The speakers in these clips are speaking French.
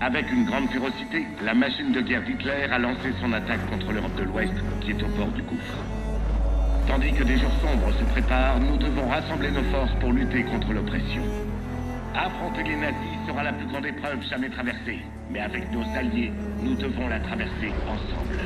Avec une grande férocité, la machine de guerre d'Hitler a lancé son attaque contre l'Europe de l'Ouest, qui est au bord du gouffre. Tandis que des jours sombres se préparent, nous devons rassembler nos forces pour lutter contre l'oppression. Affronter les nazis sera la plus grande épreuve jamais traversée, mais avec nos alliés, nous devons la traverser ensemble.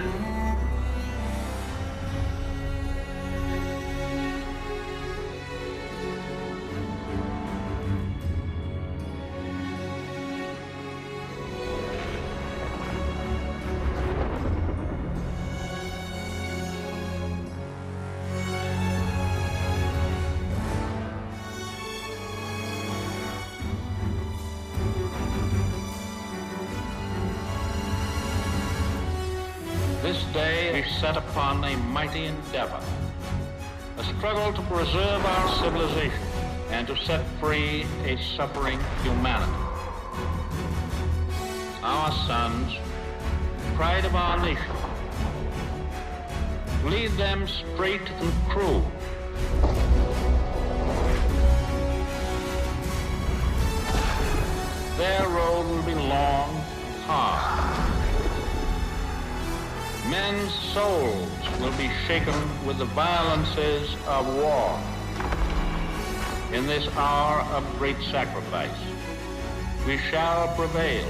This day is set upon a mighty endeavor, a struggle to preserve our civilization and to set free a suffering humanity. Our sons, pride of our nation, lead them straight and true. Their road will be long and hard. Men's souls will be shaken with the violences of war. In this hour of great sacrifice, we shall prevail.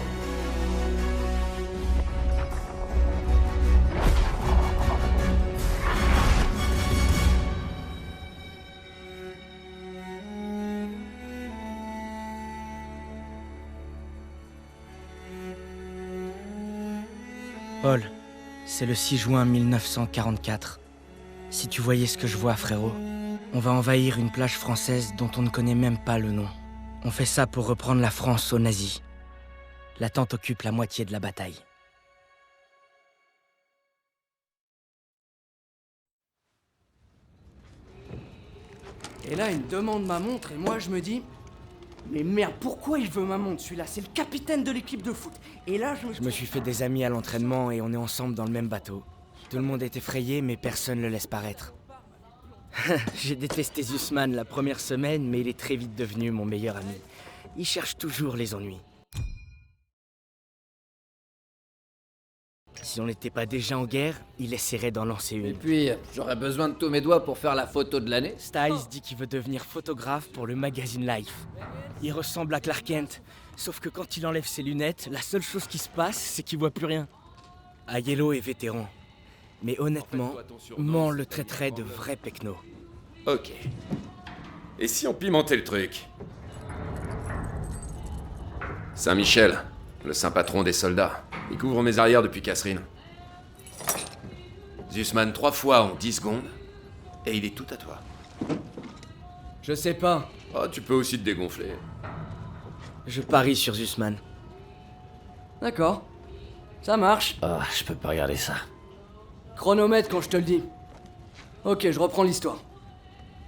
Paul, c'est le 6 juin 1944. Si tu voyais ce que je vois, frérot, on va envahir une plage française dont on ne connaît même pas le nom. On fait ça pour reprendre la France aux nazis. La tente occupe la moitié de la bataille. Et là, il me demande ma montre et moi je me dis... Mais merde, pourquoi il veut ma montre celui-là? C'est le capitaine de l'équipe de foot. Et là, Je me suis fait des amis à l'entraînement et on est ensemble dans le même bateau. Tout le monde est effrayé, mais personne ne le laisse paraître. J'ai détesté Zussman la première semaine, mais il est très vite devenu mon meilleur ami. Il cherche toujours les ennuis. Si on n'était pas déjà en guerre, il essaierait d'en lancer Et une. puis, j'aurais besoin de tous mes doigts pour faire la photo de l'année. Styles dit qu'il veut devenir photographe pour le magazine Life. Il ressemble à Clark Kent, sauf que quand il enlève ses lunettes, la seule chose qui se passe, c'est qu'il voit plus rien. Aiello est vétéran, mais honnêtement, Mans le traiterait de vrai pecno. Ok. Et si on pimentait le truc? Saint-Michel, le saint patron des soldats. Il couvre mes arrières depuis Catherine. Zussman 3 fois en 10 secondes, et il est tout à toi. Je sais pas. Oh, tu peux aussi te dégonfler. Je parie sur Zussman. D'accord. Ça marche. Ah, je peux pas regarder ça. Chronomètre quand je te le dis. Ok, je reprends l'histoire.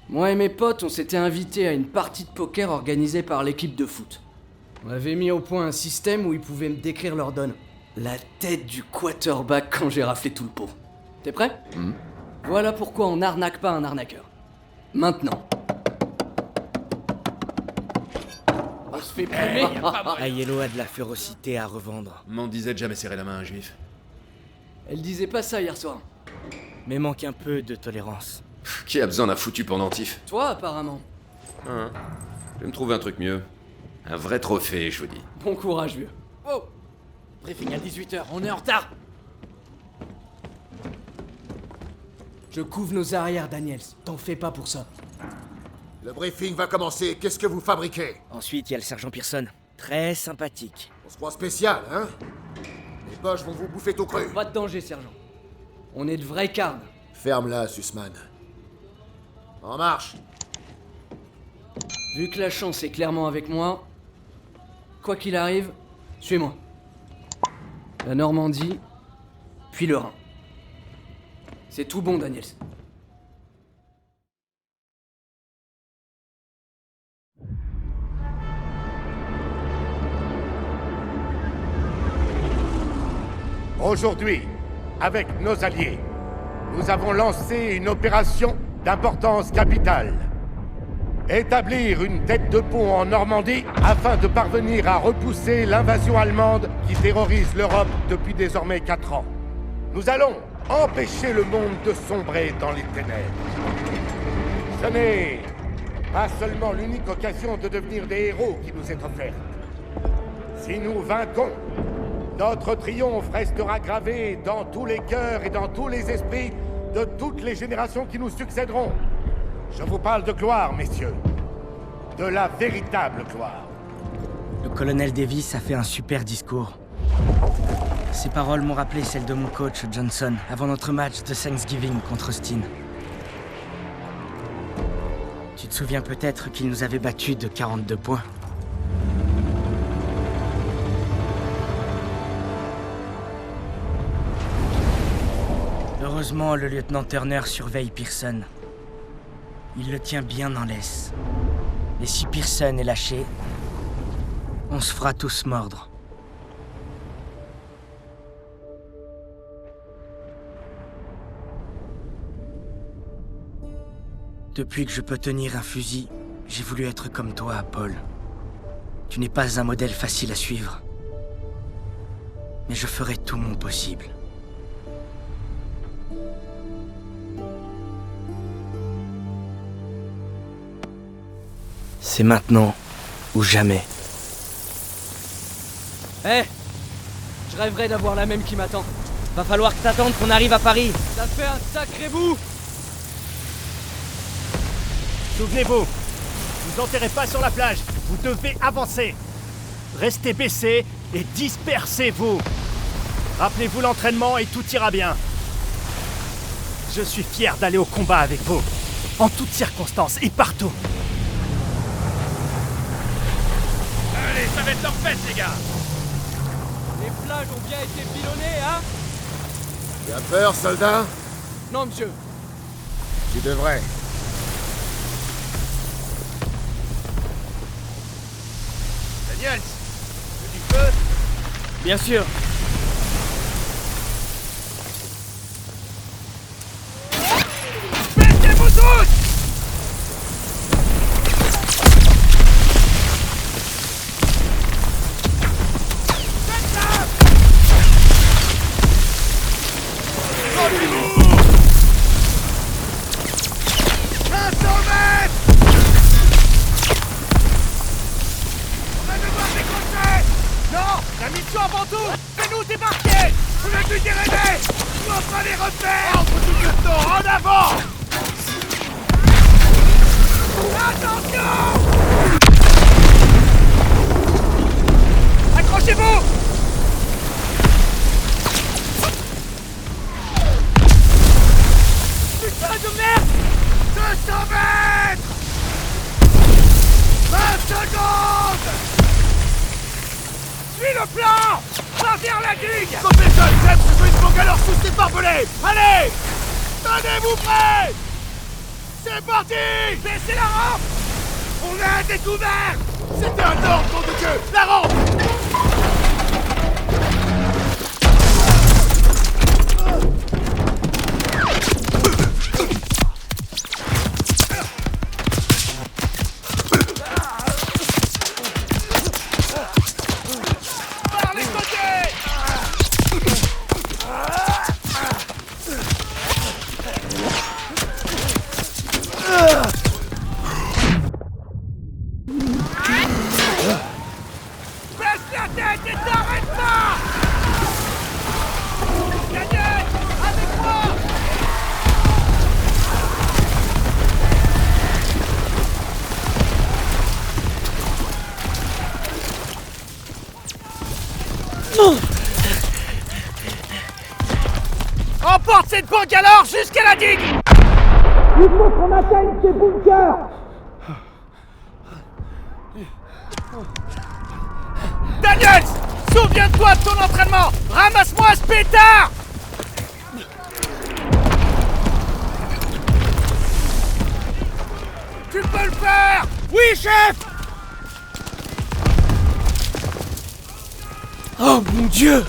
Moi et mes potes, on s'était invités à une partie de poker organisée par l'équipe de foot. On avait mis au point un système où ils pouvaient me décrire leur donne. La tête du quarterback quand j'ai raflé tout le pot. T'es prêt? Voilà pourquoi on n'arnaque pas un arnaqueur. Maintenant. On se fait plumer. Aiello a de la férocité à revendre, M'en disait de jamais serrer la main à un juif. Elle disait pas ça hier soir. mais manque un peu de tolérance. Qui a besoin d'un foutu pendentif? Toi, apparemment. Hein? Je vais me trouver un truc mieux. Un vrai trophée, je vous dis. Bon courage, vieux. Oh, briefing à 18h, on est en retard. Je couvre nos arrières, Daniels. T'en fais pas pour ça. Le briefing va commencer. Qu'est-ce que vous fabriquez? Ensuite, il y a le sergent Pearson. Très sympathique. On se croit spécial, hein? Les boches vont vous bouffer tout cru. Pas de danger, sergent. On est de vrais carnes. Ferme-la, Sussman. En marche. Vu que la chance est clairement avec moi, quoi qu'il arrive, suis-moi. La Normandie, puis le Rhin. C'est tout bon, Daniels. Aujourd'hui, avec nos alliés, nous avons lancé une opération d'importance capitale. Établir une tête de pont en Normandie afin de parvenir à repousser l'invasion allemande qui terrorise l'Europe depuis désormais 4 ans. Nous allons empêcher le monde de sombrer dans les ténèbres. Ce n'est pas seulement l'unique occasion de devenir des héros qui nous est offerte. Si nous vainquons, notre triomphe restera gravé dans tous les cœurs et dans tous les esprits de toutes les générations qui nous succéderont. Je vous parle de gloire, messieurs. De la véritable gloire. Le colonel Davis a fait un super discours. Ses paroles m'ont rappelé celles de mon coach Johnson avant notre match de Thanksgiving contre Austin. Tu te souviens peut-être qu'il nous avait battus de 42 points. Heureusement, le lieutenant Turner surveille Pearson. Il le tient bien en laisse. Et si Pearson est lâché, on se fera tous mordre. Depuis que je peux tenir un fusil, j'ai voulu être comme toi, Paul. Tu n'es pas un modèle facile à suivre. Mais je ferai tout mon possible. C'est maintenant ou jamais. Hé Je rêverais d'avoir la même qui m'attend. Va falloir que t'attendes qu'on arrive à Paris. Ça fait un sacré bout. Souvenez-vous, vous enterrez pas sur la plage, vous devez avancer. Restez baissés et dispersez-vous. Rappelez-vous l'entraînement et tout ira bien. Je suis fier d'aller au combat avec vous, en toutes circonstances et partout. Allez, ça va être leur fête, les gars. Les plages ont bien été pilonnées, hein? Tu as peur, soldat? Non, monsieur. Tu devrais. Daniels, veux du feu? Bien sûr. Baissez-vous tous! Avant tout, fais-nous débarquer! Vous n'êtes plus dérêver! On va pas les repères! Ordre du lieutenant, en avant! Attention! Accrochez-vous! Putain de merde! 200 mètres! 20 secondes! Suis le plan! Va vers la digue! Côté seul, Seb, je veux une bangalore sous ces barbelés! Allez! Tenez-vous prêts! C'est parti! Baissez la rampe! On a découvert! C'était un ordre, nom de Dieu! La rampe! Emporte cette bangalore jusqu'à la digue! Il faut qu'on atteigne ces bunkers! Daniels! Souviens-toi de ton entraînement! Ramasse-moi ce pétard! Tu peux le faire! Oui, chef! Oh mon Dieu!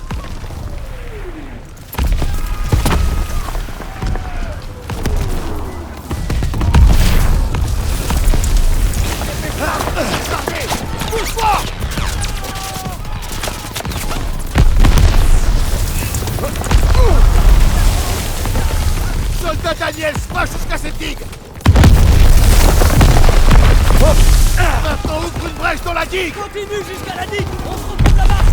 Soldat Daniels, va jusqu'à cette digue. Maintenant, ouvre une brèche dans la digue. Continue jusqu'à la digue. On se retrouve là-bas.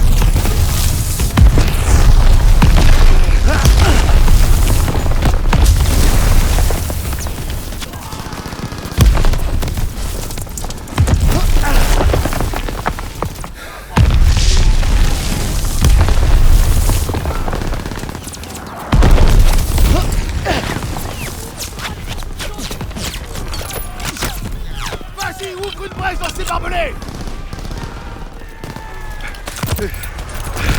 Vas-y, ouvre une brèche dans ces barbelés.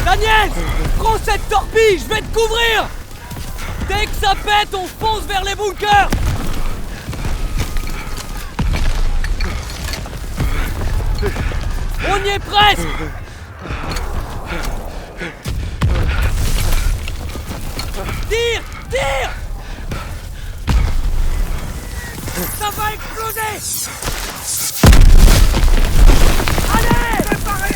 Daniel, prends cette torpille, je vais te couvrir. Dès que ça pète, on fonce vers les bunkers. On y est presque. Tire, tire. Ça va exploser. Allez, préparez.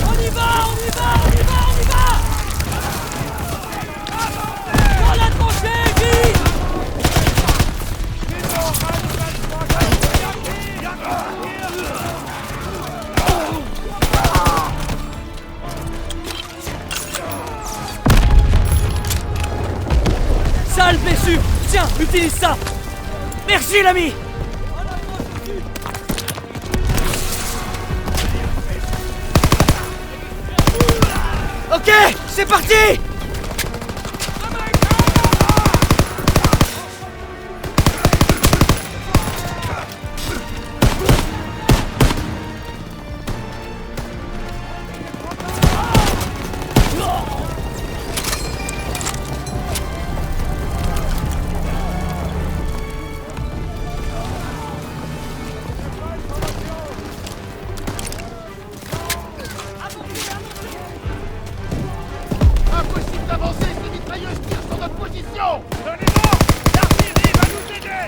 On y va, on y va, on y va, on y va. Dans la tranchée, vite. Sale blessure. Tiens, utilise ça. Merci, l'ami. Ok, c'est parti. Impossible d'avancer, ces mitrailleuses tirent sur notre position. Donnez-moi. L'artillerie va nous aider.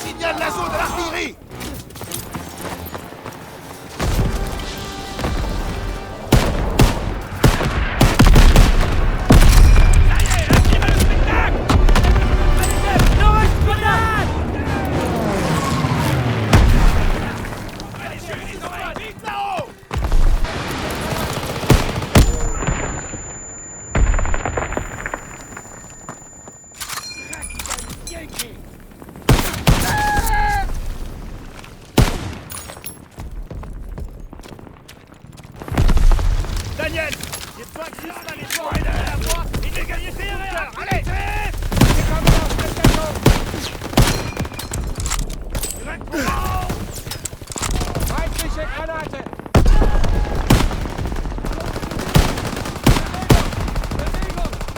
Signale la zone de l'artillerie. Daniel, j'ai besoin que Gusman et toi aident à la voie et de gagner ses erreurs. Allez, tire. C'est comme ça,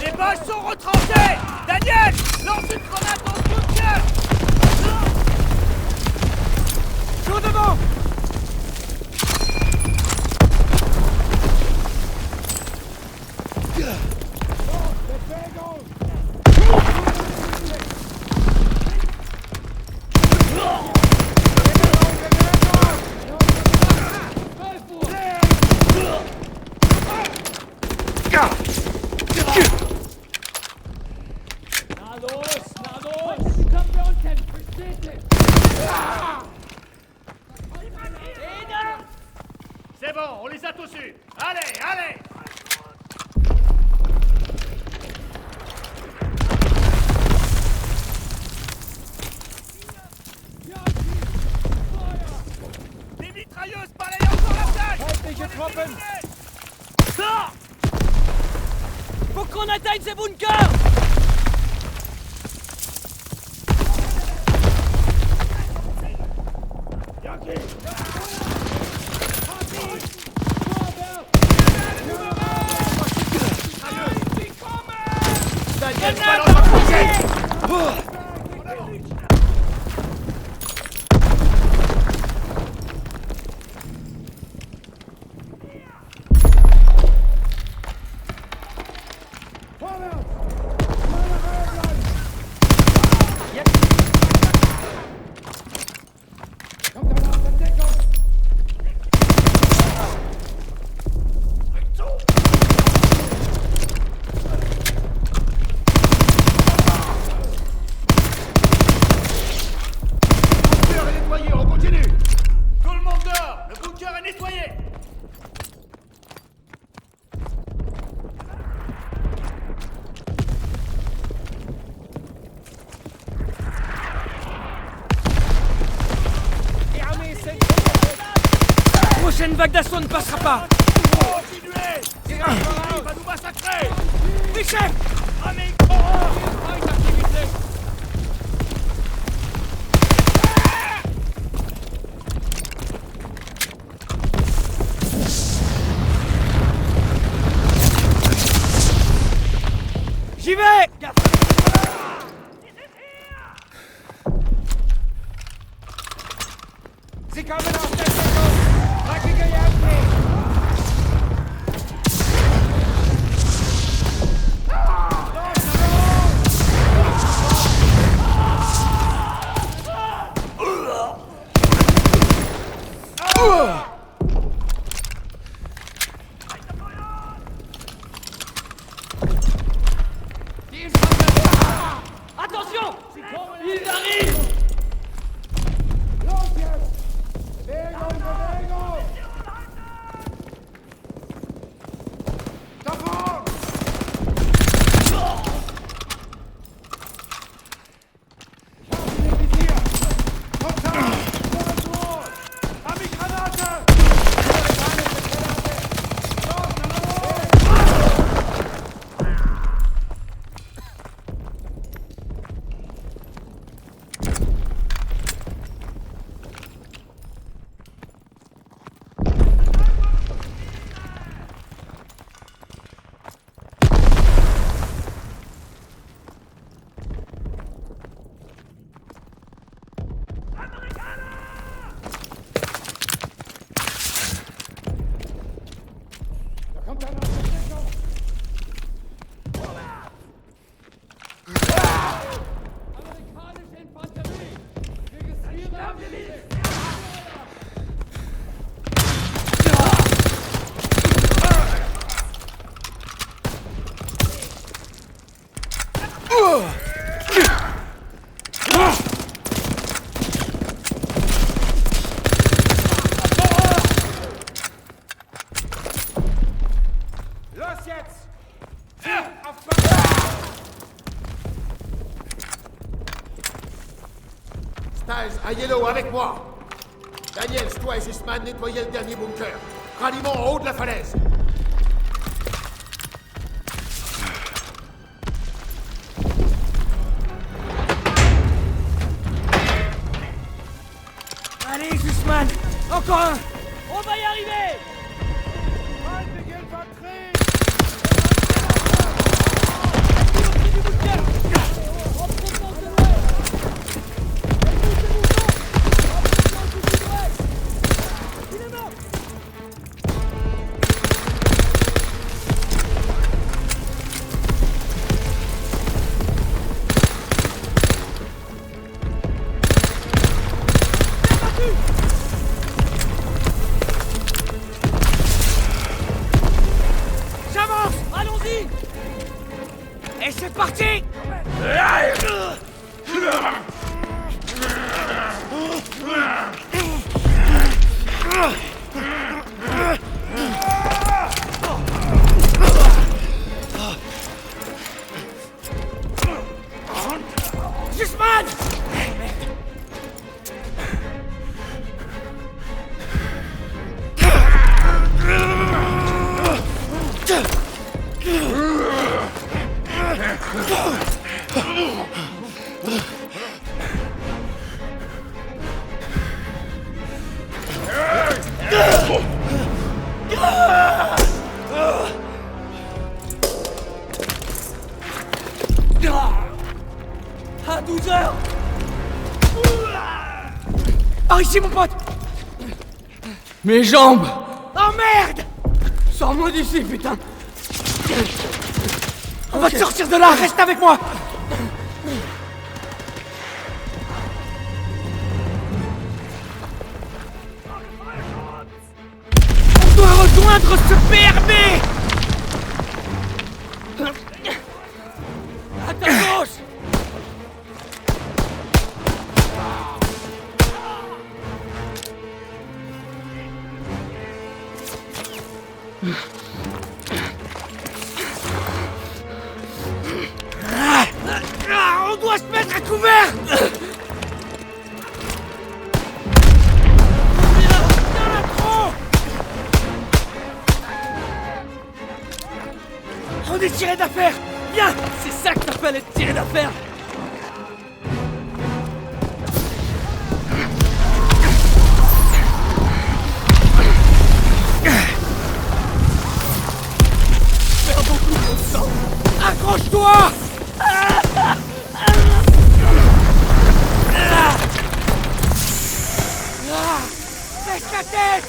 les boches sont retranchées. Daniel, lance une grenade dans le bunker. Tout devant. C'est bon, on les a tous eus. Allez, allez. Des mitrailleuses balayent encore la plage. Sors. Faut qu'on atteigne ces bunkers. Daniel, balance la fusée. prochaine vague d'assaut ne passera pas. Continuez! Il va nous massacrer! Michel! Amigo! J'y vais! Sie kommen aus der Deckung! Dreckige Jagdweg! Attention! Ils arrivent! Styles, à Yellow, avec moi! Daniels, toi et Sussman, nettoyez le dernier bunker. Ralliement en haut de la falaise. Allez, Sussman! Encore un! On va y arriver! J'avance! Allons-y! Et c'est parti! Sussman! À 12 heures! Par ici, mon pote! Mes jambes! Oh merde! Sors-moi d'ici, putain! On va te sortir de là! Reste avec moi! On doit rejoindre ce PRB! À ta gauche! On doit se mettre à couvert! Il y en a trop! On est tiré d'affaire. Viens. C'est ça que t'appelles être tiré d'affaire. Perds beaucoup de sang. Accroche-toi. Baisse la tête.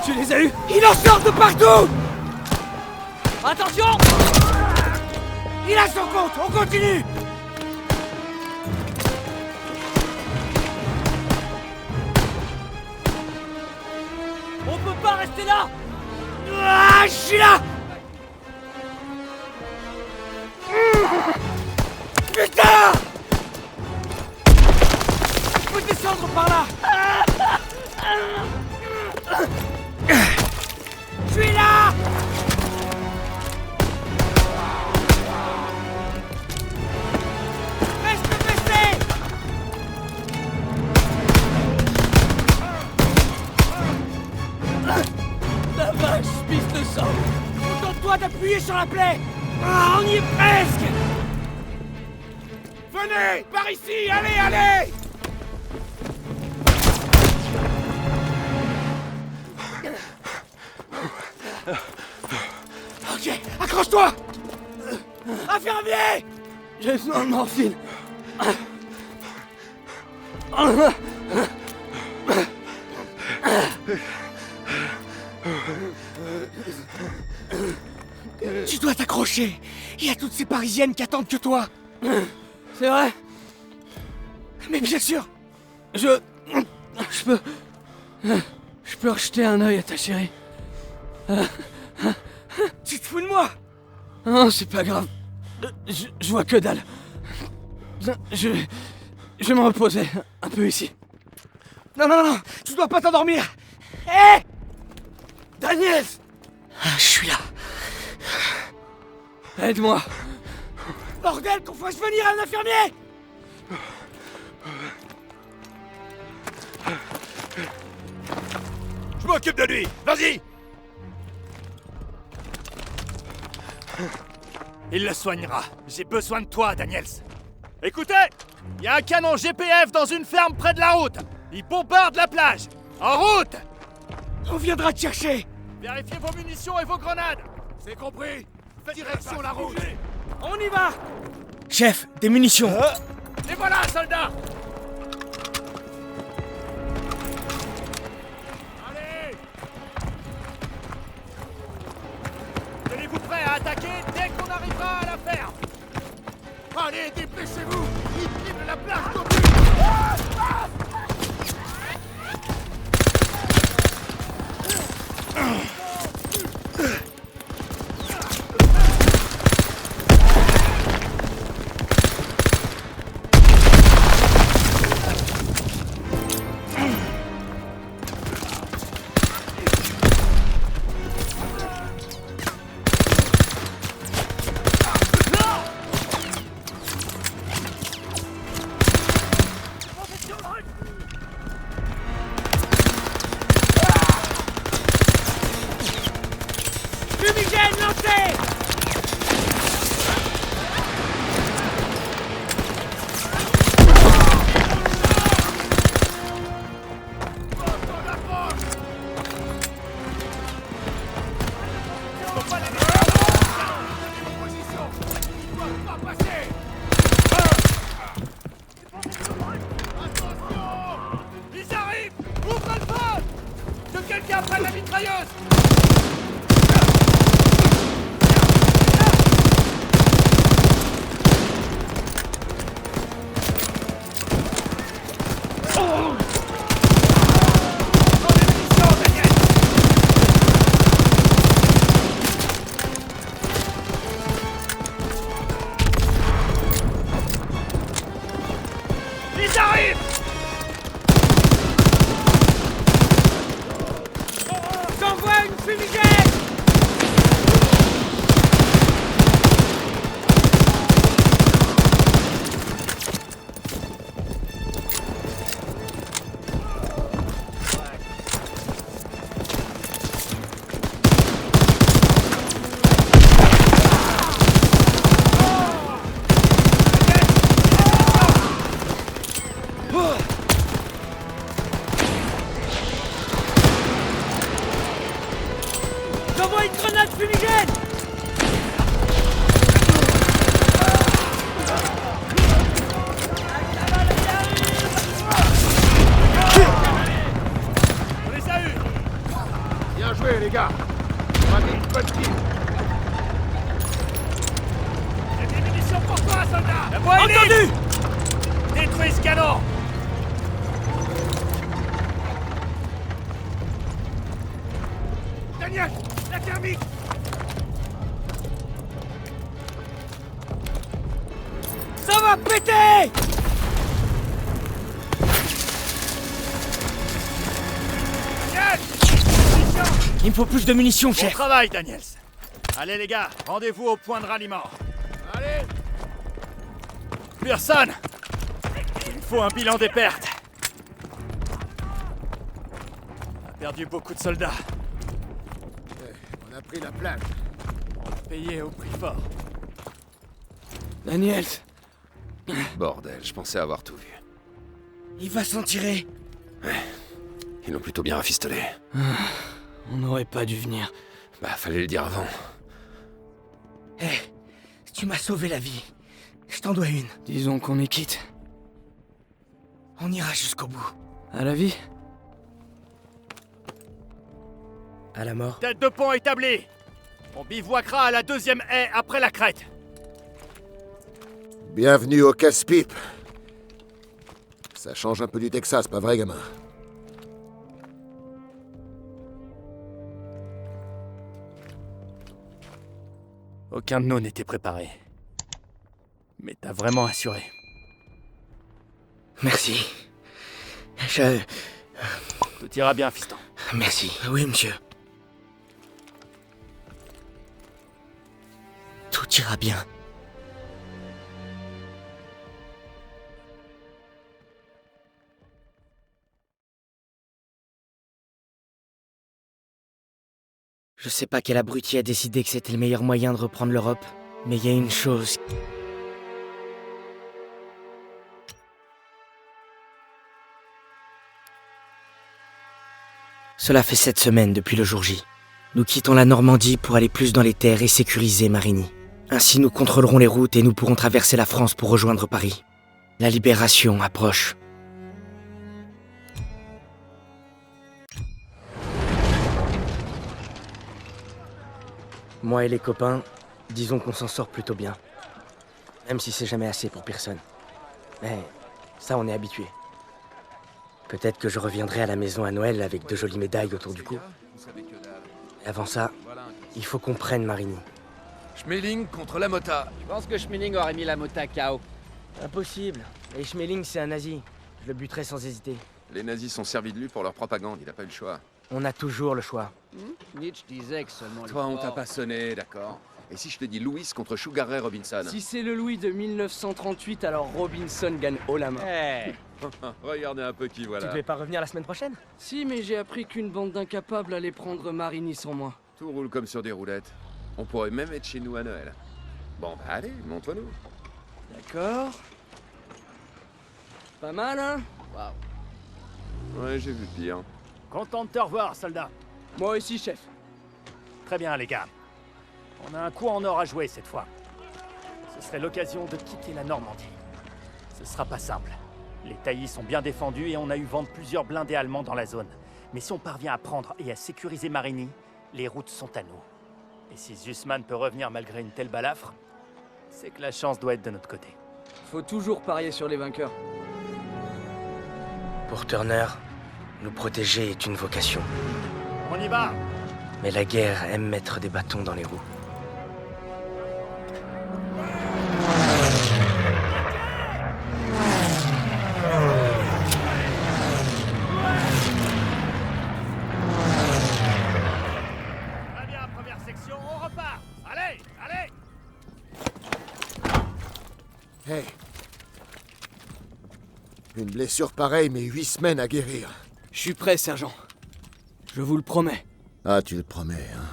Tu les as eus? Il en sort de partout. Attention. Il a son compte. On continue. On peut pas rester là. Ah, je suis là. Putain! Je peux descendre par là. Je suis là. Reste baissé. La vache, pisse de sang. Contente-toi d'appuyer sur la plaie. Ah, on y est presque. Venez! Par ici! Allez, allez! Ok, accroche-toi. Infirmier! J'ai besoin de morphine. Tu dois t'accrocher. Il y a toutes ces Parisiennes qui attendent que toi. C'est vrai? Mais bien sûr. Je peux rejeter un œil à ta chérie. Tu te fous de moi? Non, c'est pas grave. Je vois que dalle. Je vais me reposer un peu ici. Non, tu dois pas t'endormir. Hé! Daniel! Je suis là. Aide-moi. Bordel, qu'on fasse venir un infirmier! Je m'occupe de lui! Vas-y! Il le soignera. J'ai besoin de toi, Daniels. Écoutez! Il y a un canon GPF dans une ferme près de la route. Il bombarde la plage. En route! On viendra te chercher. Vérifiez vos munitions et vos grenades. C'est compris? Direction la route! On y va! Chef, des munitions. Et voilà, soldats! Allez! Tenez-vous prêts à attaquer dès qu'on arrivera à la ferme. Allez, dépêchez-vous! Il cible la plage d'obus! Fumigène lancé! Ils arrivent! Ouvre le feu! Que quelqu'un prenne la mitrailleuse! Ils arrivent! J'envoie une fumigène! Les gars, on a mis une bonne team. Il y a des munitions pour toi, soldat. La voie est libre. Détruis ce canon. Daniel, la thermique. Ça va péter! Il me faut plus de munitions, Bon chef. travail, Daniels. Allez les gars, rendez-vous au point de ralliement. Allez. Pearson, il me faut un bilan des pertes. On a perdu beaucoup de soldats. On a pris la plage. On a payé au prix fort. Daniels, Bordel, je pensais avoir tout vu. Il va s'en tirer. Ils l'ont plutôt bien rafistolé. On n'aurait pas dû venir. Bah, fallait le dire avant. Hé, tu m'as sauvé la vie. Je t'en dois une. Disons qu'on est quitte. On ira jusqu'au bout. À la vie? À la mort. Tête de pont établie. On bivouaquera à la 2e haie après la crête. Bienvenue au casse-pipe. Ça change un peu du Texas, pas vrai, gamin? Aucun de nous n'était préparé. Mais t'as vraiment assuré. Merci. Tout ira bien, fiston. Merci. Oui, monsieur. Tout ira bien. Je sais pas quel abruti a décidé que c'était le meilleur moyen de reprendre l'Europe, mais il y a une chose. Cela fait 7 semaines depuis le jour J. Nous quittons la Normandie pour aller plus dans les terres et sécuriser Marigny. Ainsi nous contrôlerons les routes et nous pourrons traverser la France pour rejoindre Paris. La libération approche. Moi et les copains, disons qu'on s'en sort plutôt bien. Même si c'est jamais assez pour personne. Mais ça, on est habitué. Peut-être que je reviendrai à la maison à Noël avec 2 jolies médailles autour du cou. Et avant ça, il faut qu'on prenne Marigny. Schmeling contre la Mota. Je pense que Schmeling aurait mis la Mota KO. Impossible. Et Schmeling, c'est un nazi. Je le buterai sans hésiter. Les nazis sont servis de lui pour leur propagande, il a pas eu le choix. On a toujours le choix. Nietzsche disait que seulement les Toi, on forts- t'a pas sonné, d'accord? Et si je te dis Louis contre Sugar Ray Robinson? Si c'est le Louis de 1938, alors Robinson gagne haut la main. Regardez un peu qui Tu voilà. devais pas revenir la semaine prochaine? Si, mais j'ai appris qu'une bande d'incapables allait prendre Marigny sans moi. Tout roule comme sur des roulettes. On pourrait même être chez nous à Noël. Bon, bah allez, montre-nous. D'accord. Pas mal, hein? Ouais, j'ai vu pire. Content de te revoir, soldat. Moi aussi, chef. Très bien, les gars. On a un coup en or à jouer cette fois. Ce serait l'occasion de quitter la Normandie. Ce sera pas simple. Les taillis sont bien défendus et on a eu vent de plusieurs blindés allemands dans la zone. Mais si on parvient à prendre et à sécuriser Marigny, les routes sont à nous. Et si Zussman peut revenir malgré une telle balafre, c'est que la chance doit être de notre côté. Faut toujours parier sur les vainqueurs. Pour Turner, nous protéger est une vocation. On y va! Mais la guerre aime mettre des bâtons dans les roues. Très bien, première section, on repart. Allez, allez. Hey. Une blessure pareille, mais 8 semaines à guérir. Je suis prêt, sergent. Je vous le promets. Ah, tu le promets, hein.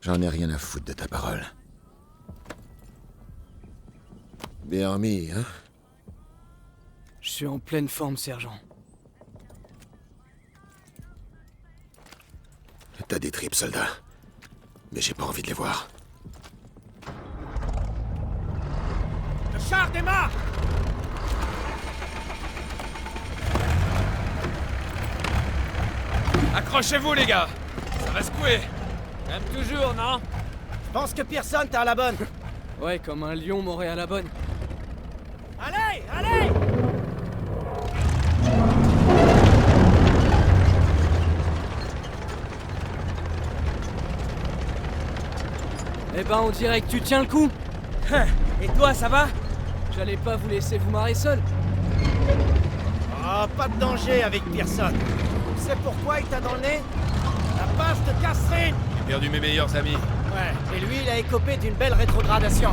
J'en ai rien à foutre de ta parole. Bien remis, hein? Je suis en pleine forme, sergent. T'as des tripes, soldat. Mais j'ai pas envie de les voir. Le char démarre. Accrochez-vous, les gars! Ça va secouer! Même toujours, non? Je pense que Pearson, t'es à la bonne. Ouais, comme un lion m'aurait à la bonne. Allez, allez! Eh ben, on dirait que tu tiens le coup. Et toi, ça va? J'allais pas vous laisser vous marrer seul. Ah, pas de danger avec Pearson. Tu sais pourquoi il t'a dans le nez? La page de Catherine! J'ai perdu mes meilleurs amis. Ouais, et lui, il a écopé d'une belle rétrogradation.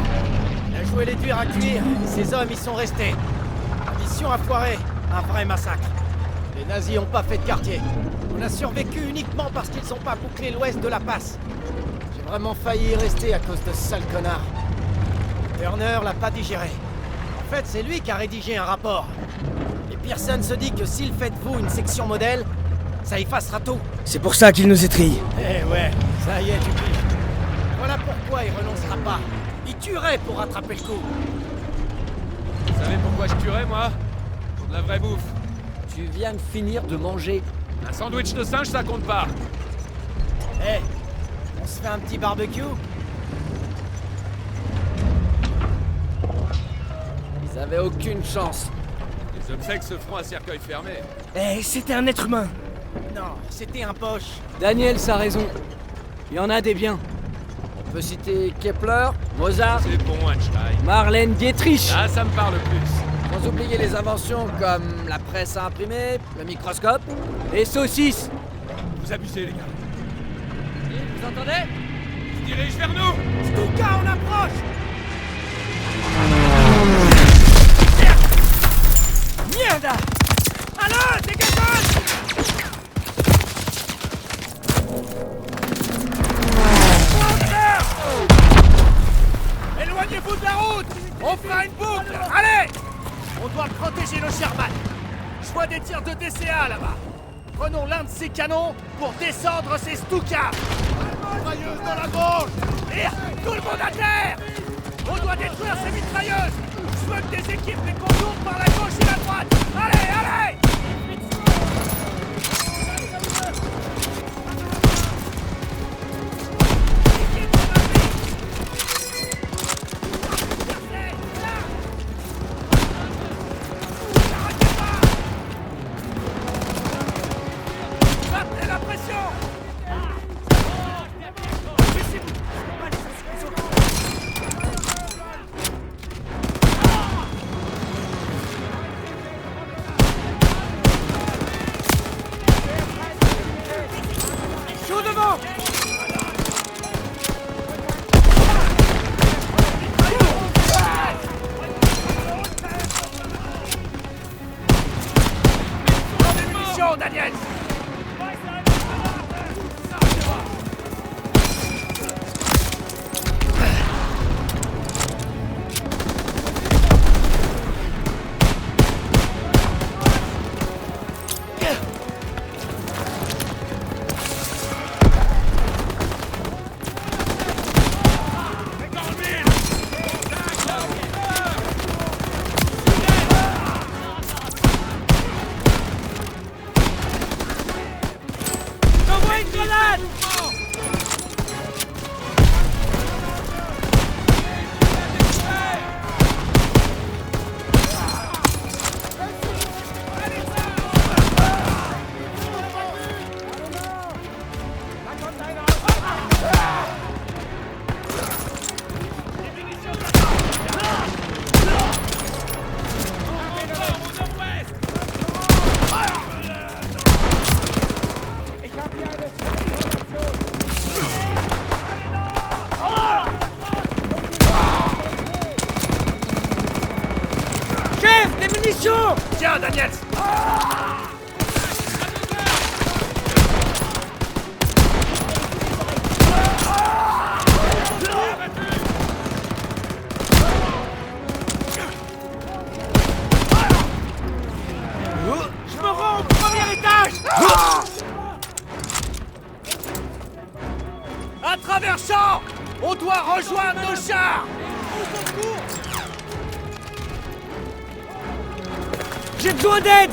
Il a joué les durs à cuire, et ses hommes y sont restés. La mission a foiré, un vrai massacre. Les nazis ont pas fait de quartier. On a survécu uniquement parce qu'ils ont pas bouclé l'ouest de la passe. J'ai vraiment failli y rester à cause de ce sale connard. Turner l'a pas digéré. En fait, c'est lui qui a rédigé un rapport. Et Pearson se dit que s'il fait de vous une section modèle, ça effacera tout. C'est pour ça qu'il nous étrille. Eh ouais, ça y est, tu piges. Voilà pourquoi il renoncera pas. Il tuerait pour rattraper le coup. Vous savez pourquoi je tuerais, moi? Pour de la vraie bouffe. Tu viens de finir de manger. Un sandwich de singe, ça compte pas. Eh, on se fait un petit barbecue? Ils avaient aucune chance. Les obsèques se feront à cercueil fermé. Eh, c'était un être humain. Non, c'était un poche. Daniel, a raison. Il y en a des biens. On peut citer Kepler, Mozart, C'est bon, Einstein. Marlène Dietrich. Ah, ça me parle plus. sans oublier les inventions comme la presse à imprimer, le microscope. Et saucisses. Vous abusez, les gars. Vous entendez? Ils se dirigent vers nous! Stuka, on approche! Merde! Alors, dégage! Éloignez-vous de la route! On fera une boucle! Allez! On doit protéger nos Sherman. Je vois des tirs de DCA là-bas. Prenons l'un de ces canons pour descendre ces Stuka. Mitrailleuse dans la gauche! Et tout le monde à terre! On doit détruire ces mitrailleuses! Je veux que des équipes les contournent par la gauche et la droite! Allez, allez! Maintenez la pression! Chaud devant! Prends des munitions, Daniel! J'envoie une grenade! Chef, des munitions! Tiens, Daniel! Je me rends au premier étage! À travers champ! On doit rejoindre nos chars! J'ai besoin d'aide!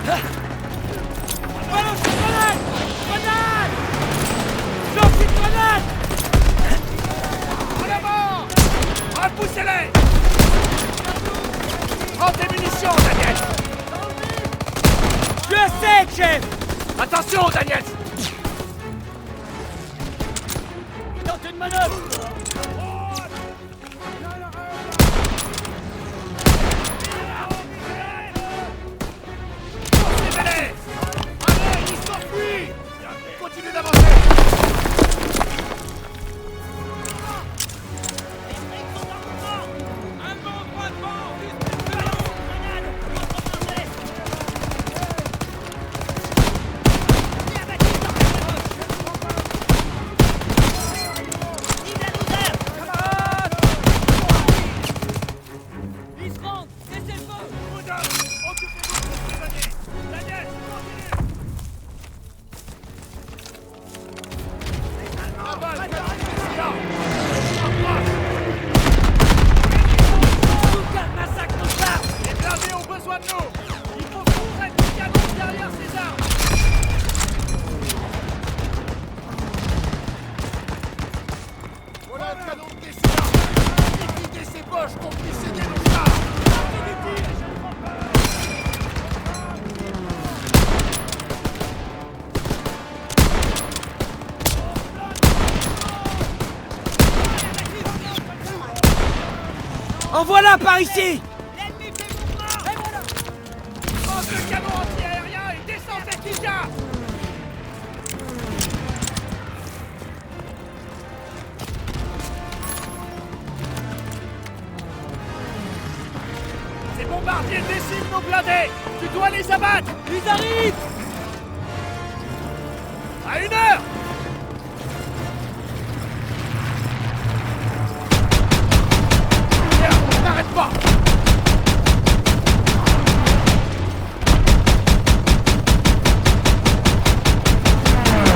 Balance de grenade! Grenade! Lance une grenade! En avant! Repoussez-les! Prends tes munitions, Daniel! Je suis à sec, chef! Attention, Daniel! Tente une manœuvre! Allez, ils s'enfuient! Continuez d'avancer! Les blindés ont besoin de nous! Il faut qu'on prenne du canon derrière ces armes! Voilà un canon de Tessia! Liquidez ces poches qu'on puisse aider nos chars! En voilà par ici! Lance le canon anti-aérien et descends cette Tisha! Ces bombardiers déciment nos blindés! Tu dois les abattre! Ils arrivent! À 1 heure! Tiens, n'arrête pas!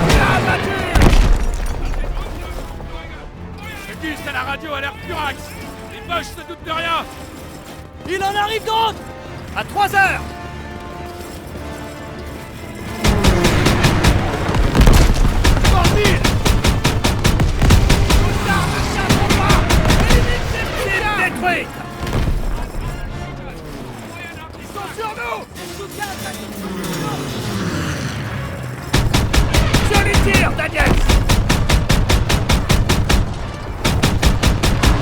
Il a abattu! Le Gus à la radio a l'air furax. Les Boches se doutent de rien. Il en arrive d'autres! À 3 heures! Bandit! Nos armes ne tiendront pas! Élimine ces cibles détruites! Ils sont sur nous! Joli tir, Daniel!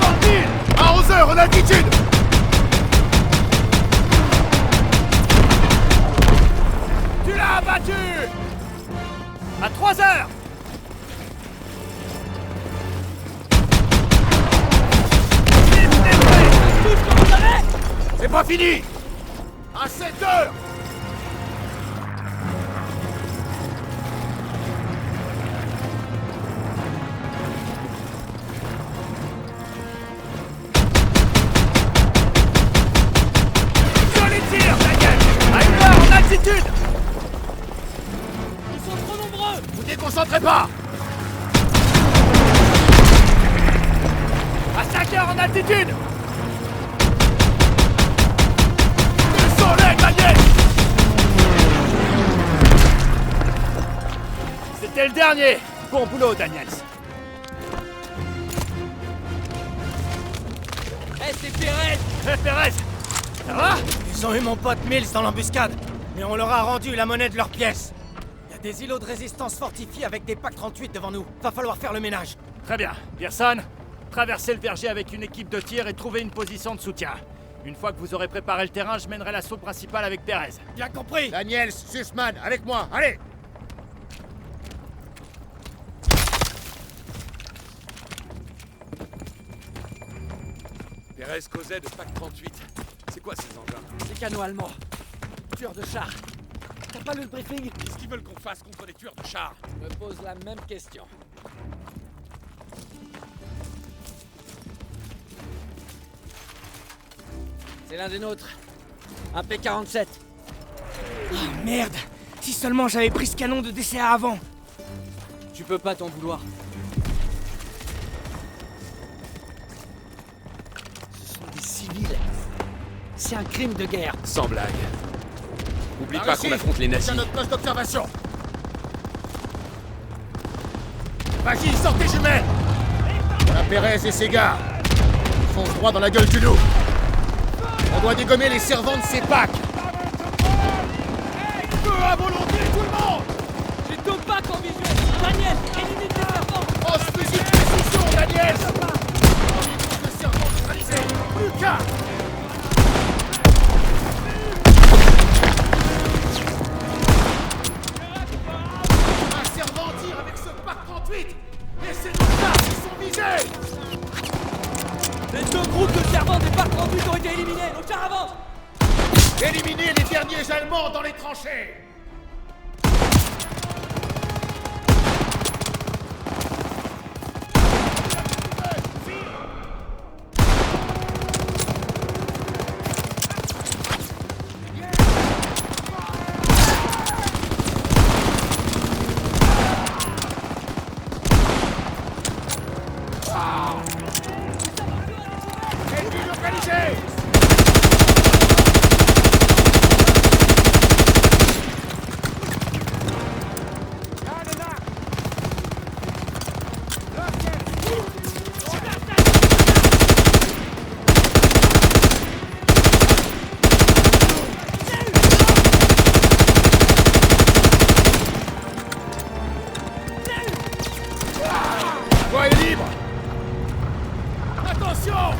Bandit! À 11 heures, en altitude! Tu l'as abattu! À 3 heures! Cible détruite! Tout ce que vous avez! C'est pas fini! À 7 heures! Joli tir, Daniel! À 1 heure en altitude! Ils sont trop nombreux! Vous déconcentrez pas! À 5 heures en altitude! Descends-les, Daniel! C'était le dernier! Bon boulot, Daniels! Eh, c'est Pérez! Hé, Pérez! Ça va? Ils ont eu mon pote Mills dans l'embuscade, mais on leur a rendu la monnaie de leurs pièces. Il y a des îlots de résistance fortifiés avec des PAC 38 devant nous. Va falloir faire le ménage. Très bien. Pearson, traversez le verger avec une équipe de tir et trouvez une position de soutien. Une fois que vous aurez préparé le terrain, je mènerai l'assaut principal avec Pérez. Bien compris. Daniels, Sussman, avec moi, allez! Pérez causait de PAC 38. C'est quoi ces engins? Des canons allemands. Tueurs de chars. T'as pas lu le briefing? Qu'est-ce qu'ils veulent qu'on fasse contre des tueurs de chars? Je me pose la même question. C'est l'un des nôtres. Un P-47. Oh merde! Si seulement j'avais pris ce canon de DCA avant! Tu peux pas t'en vouloir. Ce sont des civils. C'est un crime de guerre. Sans blague. Vous N'oublie pas qu'on affronte les nazis. C'est notre poste d'observation. Vas-y, sortez jumelles. La Pérez et ses gars foncent droit dans la gueule du loup. On doit dégommer les servants de ces packs. Feu à volonté, tout le monde. J'ai deux packs en visuel. Daniel, élimine les serpents. Oh, fusil de précision, Daniel. Le serpent neutralisé. Plus qu'un. Un servant tire avec ce pack 38. Et c'est nos chars qui sont visés. Les deux groupes de servants des parcs 38 ont été éliminés. Nos chars avancent. Éliminez les derniers Allemands dans les tranchées. Ennemi localisé. Voie est libre. Attention.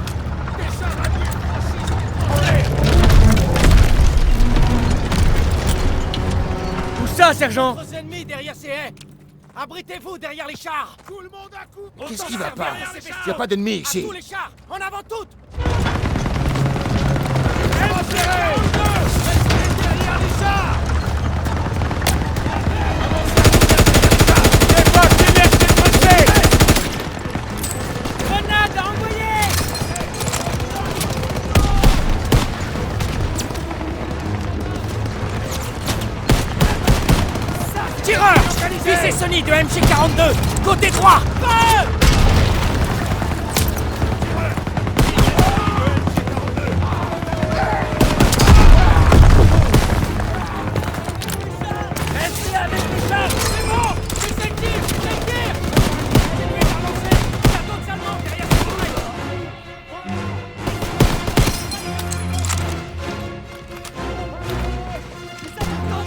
Des chars alliés franchissent les tranchées. Où ça, sergent? Nos ennemis derrière ces haies. Abritez-vous derrière les chars. Tout le monde à coup. Autant Qu'est-ce qui va servir pas? à ces Y a bestioles. pas d'ennemis À ici. tous les chars. En avant toutes. Avancez. Derrière les chars. Grenade à envoyer. Tireur. Visez Sony de MG42. Côté droit. Feu. Restez avec les chars. C'est bon. Je sais qui. Continuez d'avancer. Il y a d'autres Allemands derrière ces tourelles.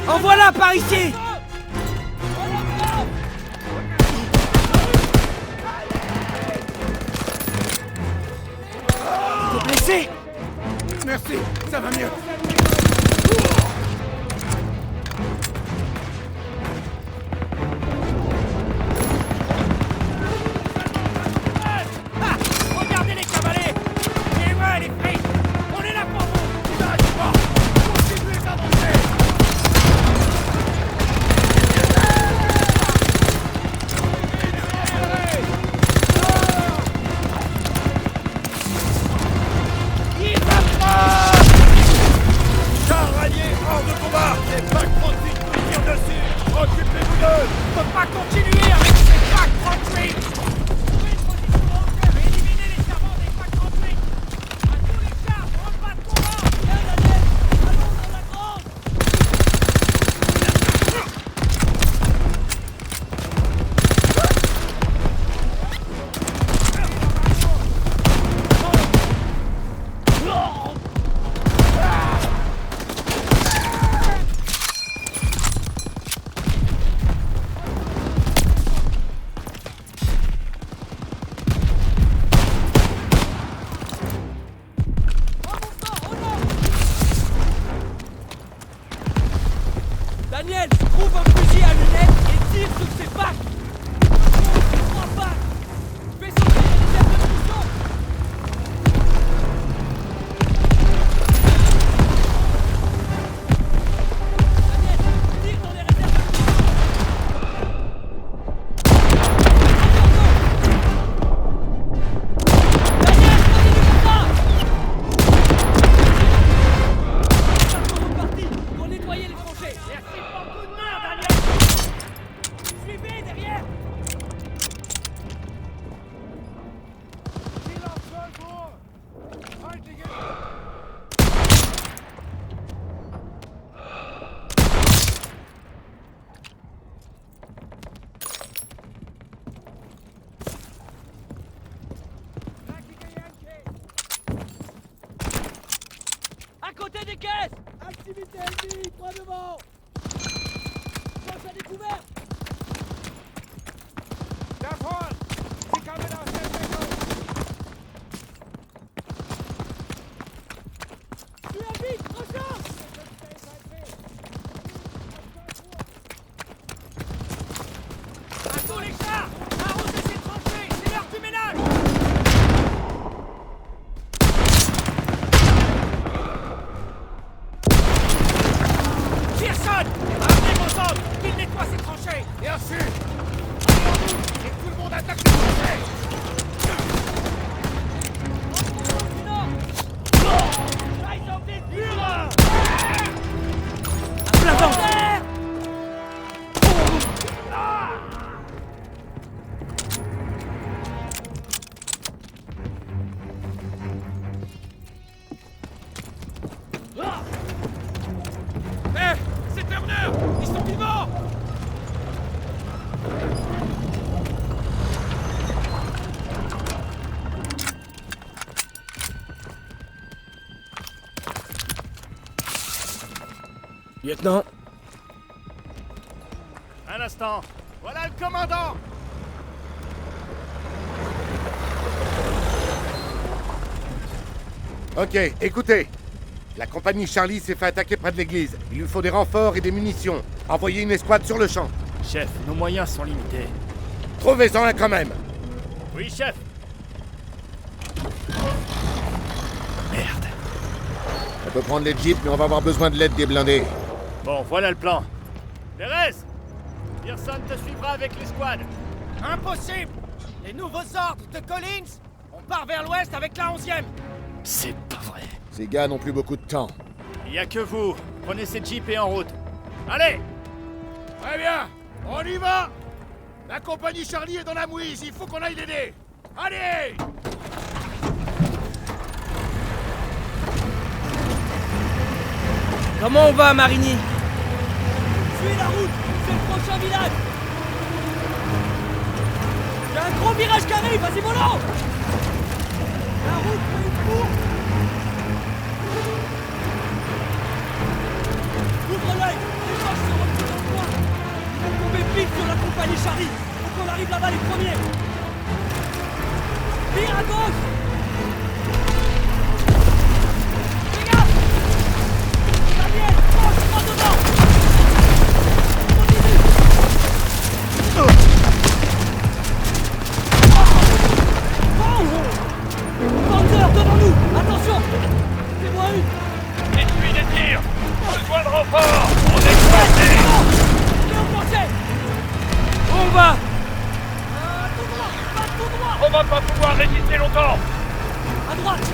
En voilà par ici. T'es blessé? Merci, ça va mieux. Ah, regardez les cavalets. Et ouais, les frites. On est là pour vous. N'arrêtez pas. Continuez d'avancer. Chars alliés hors de combat. Les packs 38 nous tirent dessus. Occupez-vous d'eux. On peut pas continuer avec ces packs 38. Trouvez une position en hauteur et éliminez les servants des packs 38. À tous les chars, on pas de combat. Bien, Daniel. Allons dans la grande. Daniel, trouve un fusil à lunettes et tire sur ces packs. Trois packs. Fais sauter les réserves de munitions. Daniel, tire dans les réserves de munitions. Daniel, continue comme ça. Nous sommes partis pour nettoyer les tranchées. Merci pour le coup de main, Daniel. Suivez derrière. Dad, amenez vos ordres, qu'il nettoie ses tranchées. Bien sûr. Allons-nous, et tout le monde attaque les tranchées. Hé, c'est Turner. Ils sont vivants. Lieutenant, Un instant. Voilà le commandant. Ok, écoutez. La compagnie Charlie s'est fait attaquer près de l'église. Il lui faut des renforts et des munitions. Envoyez une escouade sur le champ. Chef, nos moyens sont limités. Trouvez-en un quand même. Oui, chef. Merde. On peut prendre les jeeps, mais on va avoir besoin de l'aide des blindés. Bon, voilà le plan. Thérèse, Pearson te suivra avec l'escouade. Impossible. Les nouveaux ordres de Collins. On part vers l'ouest avec la 11e. C'est pas vrai. Ces gars n'ont plus beaucoup de temps. Il y a que vous. Prenez ces jeeps et en route. Allez! Très bien, on y va. La compagnie Charlie est dans la mouise, il faut qu'on aille l'aider. Allez! comment on va, Marigny? Suis la route, c'est le prochain village. Il y a un gros virage qui arrive, vas-y mollo. La route fait une courbe. Ouvre l'œil, les gens se reculent dans le coin. Ils vont tomber pile sur la compagnie Charlie. Faut qu'on arrive là-bas les premiers. Vire à gauche. Fais gaffe. Daniel, fonce, prends dedans. Continue. Panzer, devant nous. Attention. Fais-moi une. Essuie des tirs. Besoin de renfort. On est coincé. Léon Blanchet. On va. Tout droit, pas tout droit. On va pas pouvoir résister longtemps. À droite.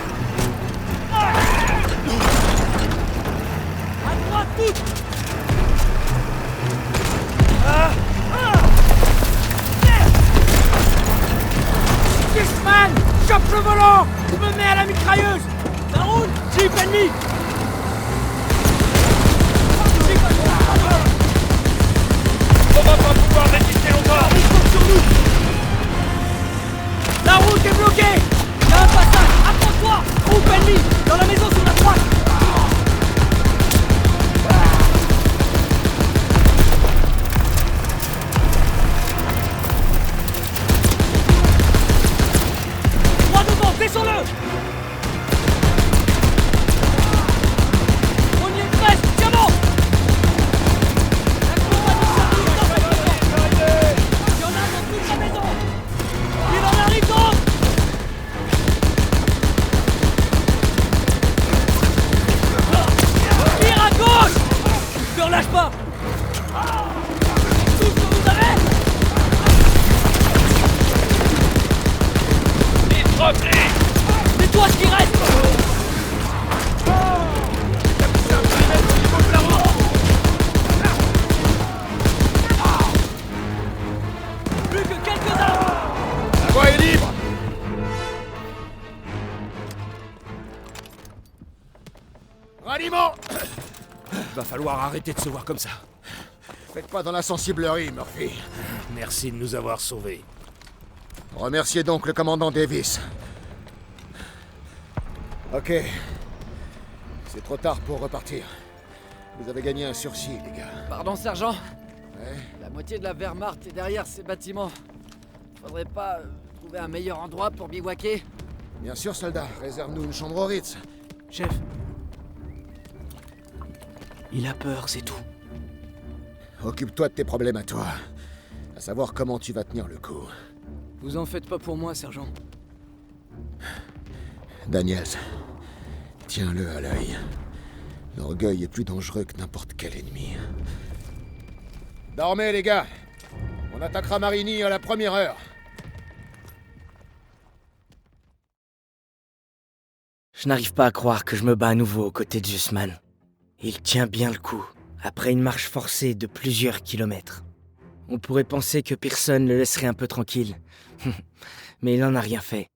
À droite, toute. Fishman, chope le volant. Je me mets à la mitrailleuse. Ça roule. Jeep ennemi. On va pas pouvoir résister longtemps. Ils comptent sur nous. La route est bloquée. Il y a un passage. Approche-toi. Groupe ennemi. Dans la maison sur la droite. Droit devant, descends-le. On y est presque, tiens bon. La compagnie Charlie est dans cette maison. Il y en a dans toute la maison. Il en arrive d'autres. Tire à gauche. Ne relâche pas. Tout ce que vous avez. C'est toi ce qui reste. Plus que quelques-uns. La voie est libre. Ralliement. Va falloir arrêter de se voir comme ça. Faites pas dans la sensiblerie, Murphy. Merci de nous avoir sauvés. Remerciez donc le commandant Davis. Ok. C'est trop tard pour repartir. Vous avez gagné un sursis, les gars. Pardon, sergent. Ouais. La moitié de la Wehrmacht est derrière ces bâtiments. Faudrait pas trouver un meilleur endroit pour bivouaquer? Bien sûr, soldat. Réserve-nous une chambre au Ritz. Chef. Il a peur, c'est tout. Occupe-toi de tes problèmes à toi. À savoir comment tu vas tenir le coup. Vous en faites pas pour moi, sergent. Daniels, tiens-le à l'œil. L'orgueil est plus dangereux que n'importe quel ennemi. Dormez, les gars. On attaquera Marigny à la première heure. Je n'arrive pas à croire que je me bats à nouveau aux côtés de Zussman. Il tient bien le coup, après une marche forcée de plusieurs kilomètres. On pourrait penser que personne le laisserait un peu tranquille. Mais il n'en a rien fait.